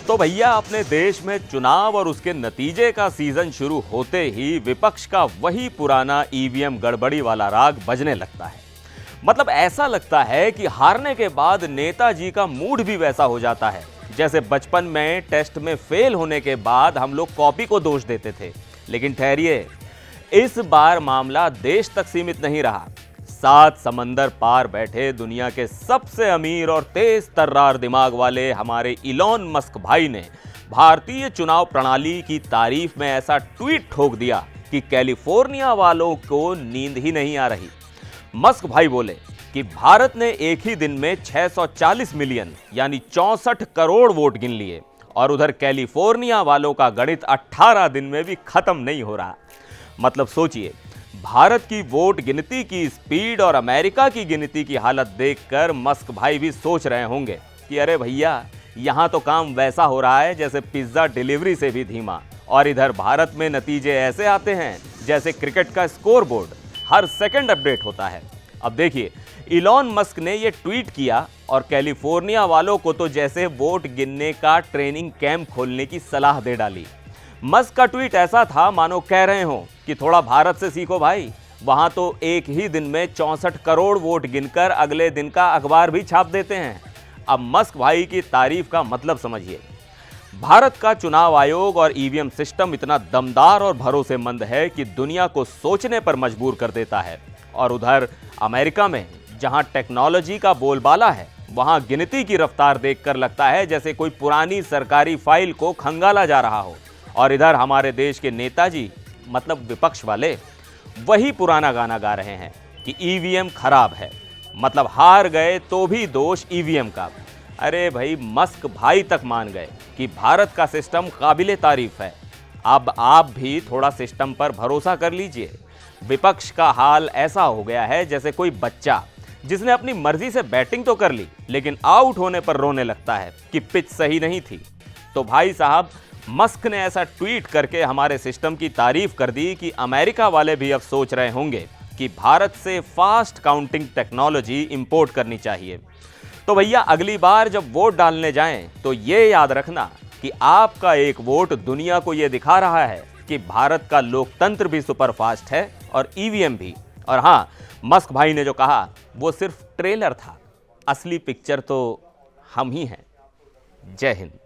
तो भैया अपने देश में चुनाव और उसके नतीजे का सीजन शुरू होते ही विपक्ष का वही पुराना ईवीएम गड़बड़ी वाला राग बजने लगता है। मतलब ऐसा लगता है कि हारने के बाद नेताजी का मूड भी वैसा हो जाता है जैसे बचपन में टेस्ट में फेल होने के बाद हम लोग कॉपी को दोष देते थे। लेकिन ठहरिए, इस बार मामला देश तक सीमित नहीं रहा। 7 समंदर पार बैठे दुनिया के सबसे अमीर और तेज तर्रार दिमाग वाले हमारे इलॉन मस्क भाई ने भारतीय चुनाव प्रणाली की तारीफ में ऐसा ट्वीट ठोक दिया कि कैलिफोर्निया वालों को नींद ही नहीं आ रही। मस्क भाई बोले कि भारत ने एक ही दिन में 640 मिलियन यानी 64 करोड़ वोट गिन लिए और उधर कैलिफोर्निया वालों का गणित 18 दिन में भी खत्म नहीं हो रहा। मतलब सोचिए, भारत की वोट गिनती की स्पीड और अमेरिका की गिनती की हालत देखकर मस्क भाई भी सोच रहे होंगे कि अरे भैया, यहां तो काम वैसा हो रहा है जैसे पिज्जा डिलीवरी से भी धीमा, और इधर भारत में नतीजे ऐसे आते हैं जैसे क्रिकेट का स्कोर बोर्ड, हर सेकंड अपडेट होता है। अब देखिए, इलॉन मस्क ने यह ट्वीट किया और कैलिफोर्निया वालों को तो जैसे वोट गिनने का ट्रेनिंग कैंप खोलने की सलाह दे डाली। मस्क का ट्वीट ऐसा था मानो कह रहे हो कि थोड़ा भारत से सीखो भाई, वहां तो एक ही दिन में 64 करोड़ वोट गिनकर अगले दिन का अखबार भी छाप देते हैं। अब मस्क भाई की तारीफ का मतलब समझिए। भारत का चुनाव आयोग और ईवीएम सिस्टम इतना दमदार और भरोसेमंद है कि दुनिया को सोचने पर मजबूर कर देता है। और उधर अमेरिका में जहां टेक्नोलॉजी का बोलबाला है, वहां गिनती की रफ्तार देखकर लगता है जैसे कोई पुरानी सरकारी फाइल को खंगाला जा रहा हो। और इधर हमारे देश के नेताजी, मतलब विपक्ष वाले, वही पुराना गाना गा रहे हैं कि ईवीएम खराब है, मतलब हार गए तो भी दोष ईवीएम का। अरे भाई, मस्क भाई तक मान गए कि भारत का सिस्टम काबिले तारीफ है। अब आप भी थोड़ा सिस्टम पर भरोसा कर लीजिए। विपक्ष का हाल ऐसा हो गया है जैसे कोई बच्चा जिसने अपनी मर्जी से बैटिंग तो कर ली लेकिन आउट होने पर रोने लगता है कि पिच सही नहीं थी। तो भाई साहब, मस्क ने ऐसा ट्वीट करके हमारे सिस्टम की तारीफ कर दी कि अमेरिका वाले भी अब सोच रहे होंगे कि भारत से फास्ट काउंटिंग टेक्नोलॉजी इंपोर्ट करनी चाहिए। तो भैया, अगली बार जब वोट डालने जाएं तो ये याद रखना कि आपका एक वोट दुनिया को ये दिखा रहा है कि भारत का लोकतंत्र भी सुपरफास्ट है और ईवीएम भी। और हाँ, मस्क भाई ने जो कहा वो सिर्फ ट्रेलर था, असली पिक्चर तो हम ही हैं। जय हिंद।